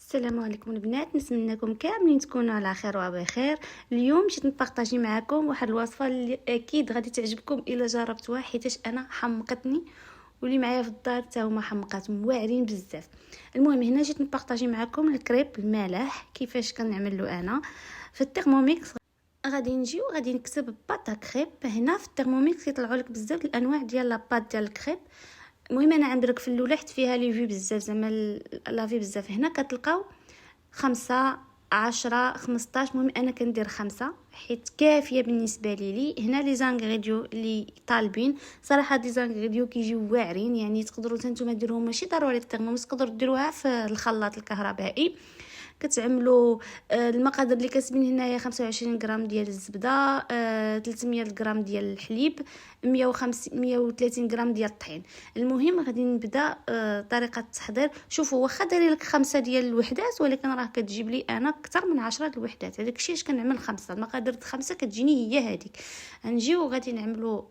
السلام عليكم البنات، نتمنىكم كاملين تكونوا على خير وبخير. اليوم جيت نبارطاجي معكم واحد الوصفه اللي اكيد غادي تعجبكم الا جربتوها، حيتاش انا حمقتني واللي معايا في الدار حتى هما حمقاتهم واعرين بزاف. المهم هنا جيت نبارطاجي معكم الكريب المالح كيفاش كنعملو انا في الترموميكس. غادي نكتب باطا كريب. هنا في الترموميكس يطلعوا لك بزاف الانواع ديال لاباط ديال الكريب. المهم انا عندك في الاولى حيت فيها لي في بزاف، زعما لافي بزاف. هنا كتلقاو 5 10 15. المهم انا كندير 5 حيت كافيه بالنسبه لي. هنا لي زانغريديو اللي طالبين صراحه دي زانغريديو كيجيو واعرين، يعني تقدروا نتوما ديروهم ماشي ضروري الترموميكس، تقدروا ديروها في الخلاط الكهربائي. كتعملوا المقادير اللي كتبين هنايا: 25 غرام ديال الزبده، 300 غرام ديال الحليب، 130 غرام ديال الطحين. المهم غادي نبدا طريقه التحضير. شوفوا واخا داير لك 5 ديال الوحدات، ولكن راه كتجيب لي انا اكثر من 10 الوحدات. هذاك الشيء اش كنعمل 5 المقادير 5 كتجيني هي هذيك. غنجيو غادي نعملوا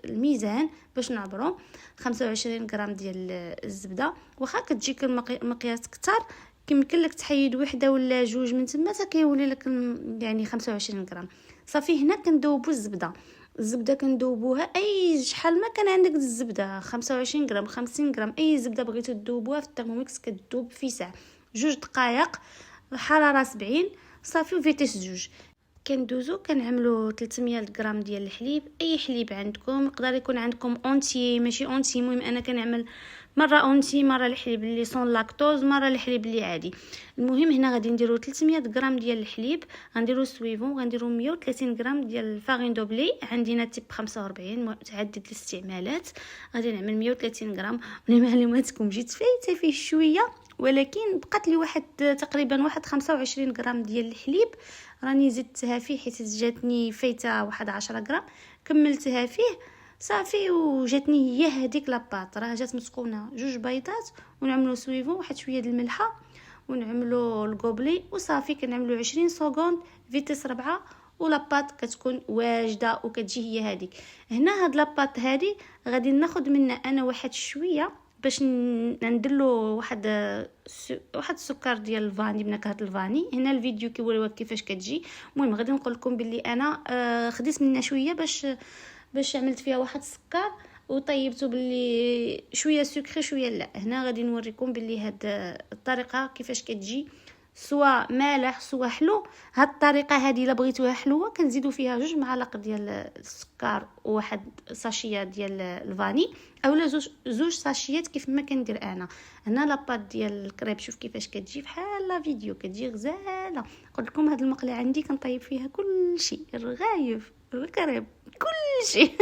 الميزان باش نعبروا. 25 غرام ديال الزبده، واخا كتجيك المقياس كثر كيمكن لك تحيد وحده ولا جوج من تما حتى كيولي لك يعني 25 غرام. صافي هنا كندوبوا الزبده كندوبوها اي شحال ما كان عندك الزبده، 25 غرام 50 غرام اي زبده بغيتو تذوبوها في الترموميكس كتذوب في ساعه. 2 دقائق حراره 70 صافي وفيتيس 2. كندوزو كنعملو 300 غرام ديال الحليب، اي حليب عندكم. يقدر يكون عندكم اونتي ماشي اونتي، المهم انا كنعمل مره اونتي، مره الحليب اللي سون لاكتوز، مره الحليب اللي عادي. المهم هنا غادي نديرو 300 غرام ديال الحليب، غنديرو سويفون، غنديرو 130 غرام ديال الفارين دوبلي، عندنا تيب 45 متعدد الاستعمالات. غادي نعمل 130 غرام. ولمعلوماتكم جيت فايته فيه شويه، ولكن بقات لي واحد تقريبا 25 غرام ديال الحليب راني زدتها فيه حيت جاتني فايته واحد 10 غرام، كملتها فيه صافي وجاتني هي هذيك لاباط. راه جات مسقونه 2 بيضات، ونعملوا سويفون واحد شويه د الملحه، ونعملوا الكوبلي وصافي. كنعملوا 20 سكوند فيتيس 4 ولاباط كتكون واجده وكتجي هي هذيك. هنا هاد لاباط هذه غادي ناخذ منها انا واحد شويه باش نديرلو واحد السكر ديال الفاني بنكهه الفاني. هنا الفيديو كيوريوك كيفاش كتجي. المهم غادي نقول لكم باللي انا خديت منها شويه باش عملت فيها واحد السكر وطيبته باللي شويه سكري شويه لا. هنا غادي نوريكم باللي هاد الطريقه كيفاش كتجي، سواء مالح سواء حلو. هاد الطريقه هذه الا بغيتوها حلوه كنزيدوا فيها 2 معالق ديال السكر وواحد ساشيه ديال الفاني، اولا زوج ساشيات كيف ما كندير انا. هنا لاباط ديال الكريب شوف كيفاش كتجي بحال لا فيديو، كتجي غزاله. قلت لكم هاد المقله عندي كنطيب فيها كل شيء، الرغايف الكريب كل شيء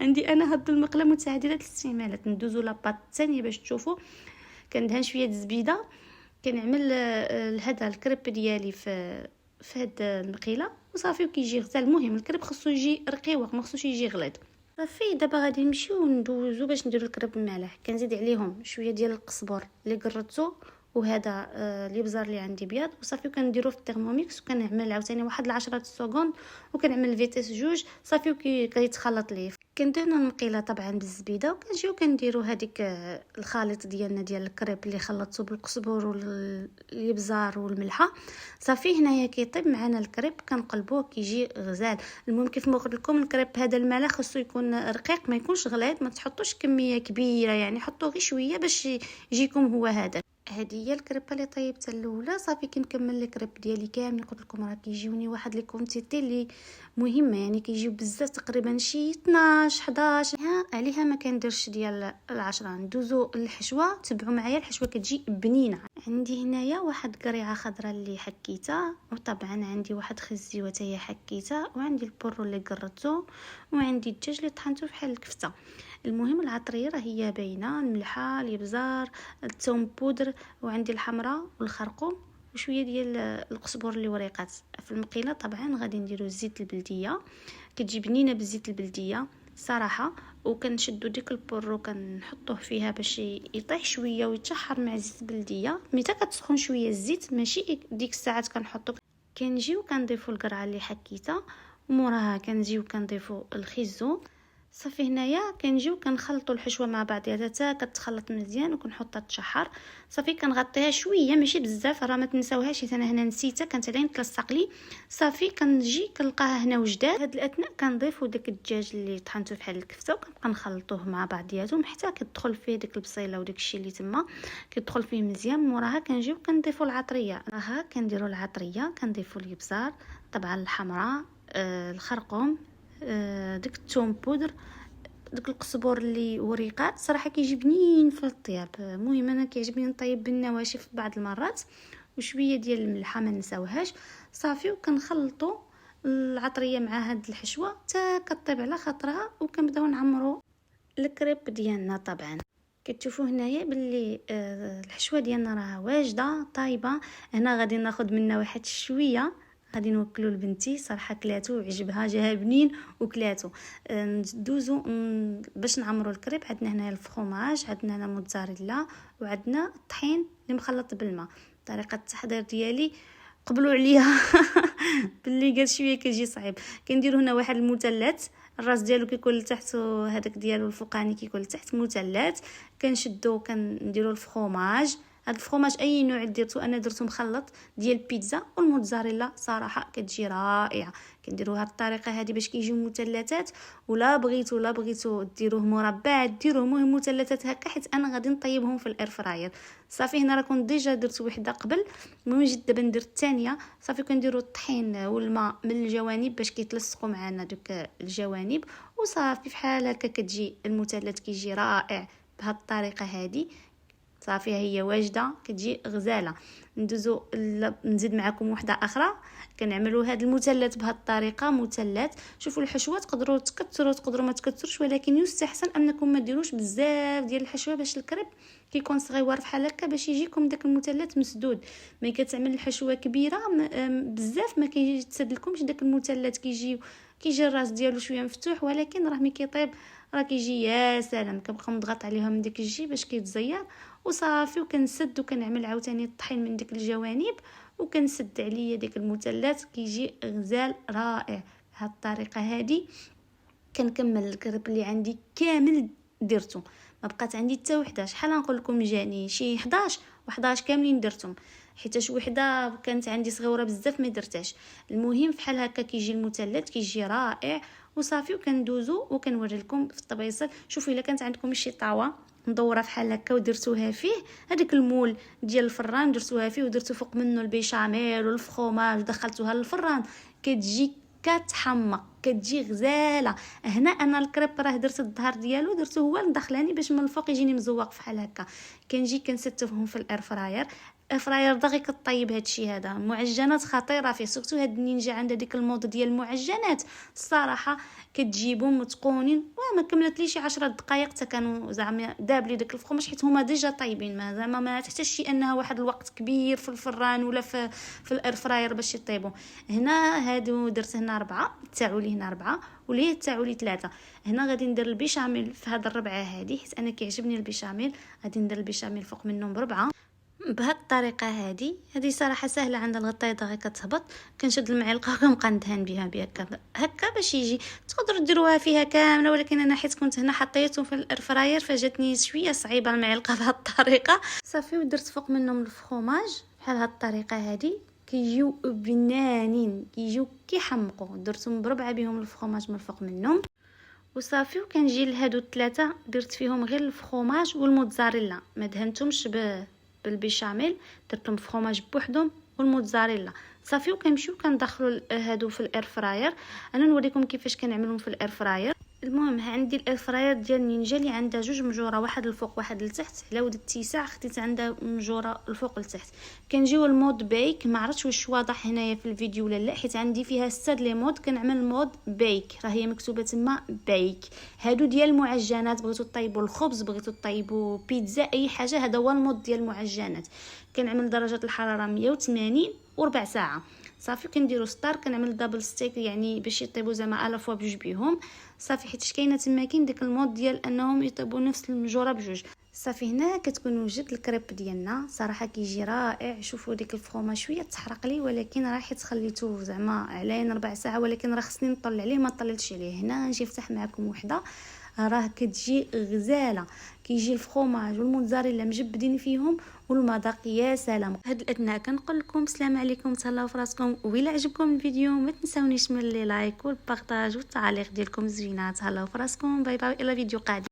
عندي انا. هاد المقله متعدده الاستعمالات. ندوزو لاباط الثانيه باش تشوفوا. كندهن شويه الزبيده، كنعمل هذا الكريب ديالي في هاد المقيله وصافي وكيجي غزال. المهم الكريب خصو يجي رقيق ما خصوش يجي غليظ. صافي دابا غادي نمشيو ندوزو باش نديرو الكريب المالح. كنزيد عليهم شويه ديال القزبر اللي قرطته، وهذا الابزار اللي عندي بيض، وصافي كنديرو في الترموميكس وكنعمل عاوتاني واحد 10 سكوند وكنعمل فيتيس 2 صافي وكيتخلط ليه. كندهن المقيله طبعا بالزبيده، وكنجيو كنديرو هذيك الخليط ديالنا ديال الكريب اللي خلطته بالقزبر والابزار والملحه. صافي هنايا كيطيب معنا الكريب كنقلبوه كيجي غزال. المهم كيف ما قلت لكم الكريب هذا المالح خصو يكون رقيق ما يكونش غليظ. ما تحطوش كميه كبيره، يعني حطوه غير شويه باش يجيكم هو هذا. هذه هي الكريبه اللي طيبتها الاولى. صافي كنكمل الكريب ديالي كامل. قلت لكم راه كيجيوني واحد لي كونتيتي اللي مهمه، يعني كيجيو بزاف تقريبا شي 12 11. عليها ما كنديرش ديال العشرة. ندوزو الحشوه، تبعوا معايا الحشوه كتجي بنينه. عندي هنايا واحد قريعه خضراء اللي حكيتها، وطبعا عندي واحد خزيوه حتى هي حكيتها، وعندي البورو اللي قرطته، وعندي الدجاج اللي طحنته بحال الكفته. المهم العطريه راه هي باينه، الملحه الابزار الثوم بودر، وعندي الحمراء والخرقوم وشويه ديال القزبر اللي وريقات. في المقيله طبعا غادي نديرو الزيت البلديه، كتجي بنينه بالزيت البلديه صراحه. وكنشدو ديك البورو كنحطوه فيها باش يطيح شويه ويتشحر مع الزيت البلديه. متى كتسخن شويه الزيت ماشي ديك الساعات كنحطو. كنجيو كنضيفو القرعه اللي حكيتها، وموراها كنجيو كنضيفو الخيزو. صافي هنايا كنجيو كنخلطوا الحشوه مع بعضيها حتى كتخلط مزيان وكنحطها تشحر. صافي كنغطيها شويه ماشي بزاف، راه ما تنساوهاش حيت انا هنا نسيتها كانت عليا تلصق لي. صافي كنجي كنلقاها هنا وجداد. هاد الاثناء كنضيفوا داك الدجاج اللي طحنته بحال الكفته وكنبقى نخلطوه مع بعضياتهم حتى كتدخل فيه ديك البصيله وداك الشيء اللي تما كيدخل فيه مزيان. موراها كنجيو كنضيفوا العطريه، راها كنديروا العطريه كنضيفوا الابزار طبعا الحمراء، الخرقوم، ديك الثوم بودر، داك القزبر اللي وريقات. صراحه كيجي بنين في الطياب. المهم انا كيعجبني نطيب بالنواشف بعض المرات وشويه ديال الملحه ما نساوهاش. صافي وكنخلطوا العطريه مع هاد الحشوه حتى كطيب على خاطرها وكنبداو نعمروا الكريب ديالنا. طبعا كتشوفوا هنايا باللي الحشوه ديالنا راها واجده طايبه. هنا غادي ناخذ منها واحد شويه غادي نوكلو لبنتي، صراحه كلاتو وعجبها جاها بنين وكلاتو. ندوزو باش نعمروا الكريب. عندنا هنا الفرomage، عندنا هنا موتزاريلا، وعندنا الطحين اللي مخلط بالماء. طريقه التحضير ديالي قبلوا عليها باللي قال شويه كيجي صعيب. كنديروا هنا واحد المثلث، الراس ديالو كيكون لتحت وهذاك ديالو الفوقاني كيكون لتحت، مثلث. كنشدو كنديروا الفرomage. هاد الفرomage اي نوع درتو، انا درتو مخلط ديال البيتزا والموتزاريلا، صراحه كتجي رائعه. كنديروا هاد الطريقه هذه باش كيجيو مثلثات، ولا بغيتو ديروه مربع ديروه، مهم مثلثات هكا حيت انا غادي نطيبهم في الاير فراير. صافي هنا راه كنت ديجا درت وحده قبل، المهم جيت دابا ندير الثانيه. صافي كنديروا الطحين والماء من الجوانب باش كيتلصقوا معنا دوك الجوانب، وصافي بحال هكا كتجي المثلث كيجي رائع بهاد الطريقه هذه. صافي هي واجده كتجي غزاله. نزيد معكم وحده اخرى كنعملوا هذا المثلث بهذه الطريقه، مثلث. شوفوا الحشوه تقدروا تكثروا تقدروا ما تكثروش، ولكن يستحسن انكم ما ديروش بزاف ديال الحشوه باش الكريب كيكون صغيور بحال هكا باش يجيكم داك المثلث مسدود. ما كتعمل الحشوه كبيره بزاف ما كيتسد لكمش داك المثلث. كيجي الراس ديالو شويه مفتوح، ولكن راه ملي كيطيب راه كيجي يا سلام. كنبقى نضغط عليها من داك الجهه باش كيتزير وصافي، وكنسد وكنعمل عاوتاني الطحين من ديك الجوانب وكنسد عليا ديك المثلث كيجي غزال رائع. بهذه الطريقه هذه كنكمل الكريب اللي عندي كامل درتو، ما بقات عندي حتى وحده. شحال نقول لكم جاني شي 11 و11 كاملين درتهم، حيت وحده كانت عندي صغيره بزاف ما درتهاش. المهم بحال هكا كيجي المثلث كيجي رائع. وصافي وكندوزو وكنوري لكم في الطبيصل. شوفوا الا كانت عندكم شي طاوه مدوره بحال هكا ودرتوها فيه، هذاك المول ديال الفران درتوها فيه ودرتو فوق منه البيشاميل والفخوماج ودخلتوها للفران، كتجي كتحمق كتجي غزاله. هنا انا الكريب راه درت الظهر ديالو درتو هو الدخلاني باش من الفوق يجيني مزوق بحال هكا. كنجي كنستفهم في الاير فراير. فراير دغيا كطيب هادشي هذا. المعجنات خطيره فيه، سورتو هاد النينجا عندها ديك المود ديال المعجنات الصراحه كتجيبهم متقونين. وما كملتليش 10 دقائق حتى كانوا زعما داب لي داك الفخوماج حيت هما ديجا طايبين. ما زعما ما تحتاجش شي انها واحد الوقت كبير في الفران ولا في الاير فراير باش يطيبوا. هنا هادو درت هنا 4 تاعو لي هنا 4 وليه تاعو لي 3. هنا غادي ندير البيشاميل في هاد الربعه هذه حيت انا كيعجبني البيشاميل. غادي ندير البيشاميل فوق منهم بربعه بهاد الطريقه هذه صراحه سهله. عند الغطايه غير كتهبط كنشد المعلقه وكنبقى ندهن بها هكا باش يجي. تقدروا ديروها فيها كامله، ولكن انا حيت كنت هنا حطيته في الاير فراير فجاتني شويه صعيبه المعلقه بهاد الطريقه. صافي ودرت فوق منهم الفخوماج بحال هاد الطريقه هذه كيجيو بنانين كيجيو كيحمقوا. درتهم بربعه بهم الفخوماج من فوق منهم وصافي. وكنجي لهادو الثلاثه درت فيهم غير الفخوماج والموتزاريلا، ما دهنتهمش بالبيشاميل، درتهم فرomاج بوحدهم والموتزاريلا صافي. وكنمشيو كندخلوا هادو في الاير فراير. انا نوريكم كيفاش كنعملهم في الاير فراير. المهم عندي الاير فراير ديال نينجا اللي عندها جوج مجوره، واحد الفوق واحد لتحت. على ود الاتساع خديت عندها مجوره الفوق لتحت. كنجيو المود بيك، ما عرفتش واش واضح هنايا في الفيديو ولا لا حيت عندي فيها 6 لي مود. كنعمل المود بيك راه هي مكتوبه تما بيك. هادو ديال المعجنات، بغيتو طيبوا الخبز بغيتو طيبوا بيتزا اي حاجه، هذا هو المود ديال المعجنات. كنعمل درجه الحراره 180 وربع ساعه صافي. كنديروا ستار، كنعمل دبل ستيك يعني باش يطيبوا زعما الا فوا بجوج بيهم صافي، حيت كاينه تما كاين ديك المود ديال انهم يطيبوا نفس المجوره بجوج صافي. هنا كتكون وجدت الكريب ديالنا، صراحه كيجي رائع. شوفوا ديك الفخومه شويه تحرق لي، ولكن راه حيت خليته زعما علينا ربع ساعه، ولكن راه خصني نطلع عليه، ما طللتش عليه. هنا نجي نفتح معكم وحده، راه كتجي غزاله، كيجي الفخوماج والموتزاريلا مجبدين فيهم والمذاق يا سلام. هاد الاثناء كنقول لكم السلام عليكم، تهلاو فراسكم، وإلا عجبكم الفيديو ما تنساونيش من لي لايك والبارطاج والتعليق ديالكم زوينات. تهلاو فراسكم، باي باي، الى فيديو قادم.